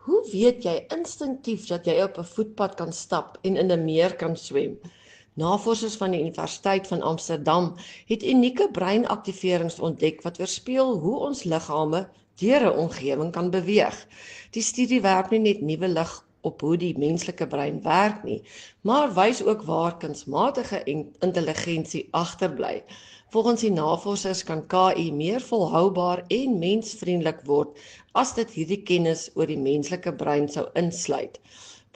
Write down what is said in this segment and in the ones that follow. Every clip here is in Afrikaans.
Hoe weet jy instinktief dat jy op 'n voetpad kan stap en in 'n meer kan swem? Navorsers van die Universiteit van Amsterdam het unieke breinaktiverings ontdek wat weerspieël hoe ons liggame deur 'n omgewing kan beweeg. Die studie werp nie net nuwe lig op hoe die menslike brein werk nie, maar wys ook waar kunsmatige intelligensie agterbly. Volgens die navorsers kan KI meer volhoubaar en mensvriendelik word as dit hierdie kennis oor die menslike brein sou insluit.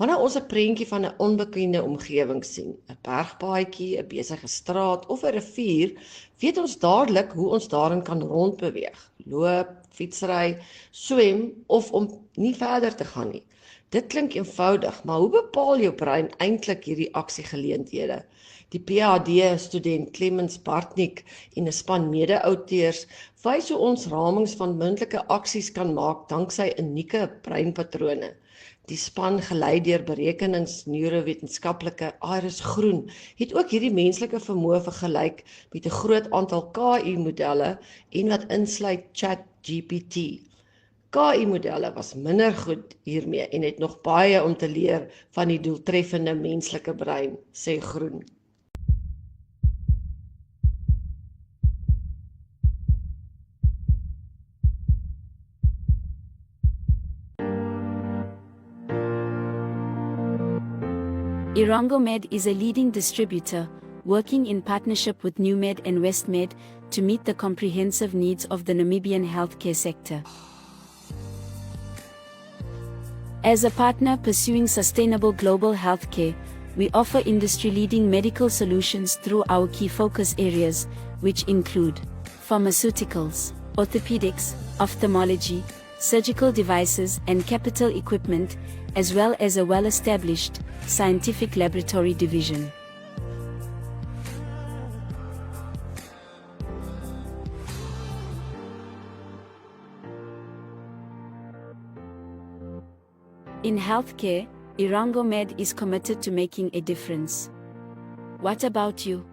Wanneer ons 'n prentjie van 'n onbekende omgewing sien, 'n bergpaadjie, 'n besige straat of 'n rivier, weet ons dadelik hoe ons daarin kan rondbeweeg, loop, fietsry, swem of om nie verder te gaan nie. Dit klink eenvoudig, maar hoe bepaal jou brein eintlik hierdie aksiegeleenthede? Die PhD-student Clemens Bartnik en 'n span mede-auteurs wys hoe ons ramings van moontlike aksies kan maak danksy unieke breinpatrone. Die span, gelei deur berekenings-neurowetenskaplike Iris Groen, het ook hierdie menslike vermoë vergelyk met 'n groot aantal KI-modelle en wat insluit ChatGPT. KI-modelle was minder goed hiermee en het nog baie om te leer van die doeltreffende menslike brein, sê Groen. Irongomed is a leading distributor, working in partnership with NewMed and Westmed to meet the comprehensive needs of the Namibian healthcare sector. As a partner pursuing sustainable global healthcare, we offer industry-leading medical solutions through our key focus areas, which include pharmaceuticals, orthopedics, ophthalmology, surgical devices and capital equipment, as well as a well-established scientific laboratory division. In healthcare, Irongomed is committed to making a difference. What about you?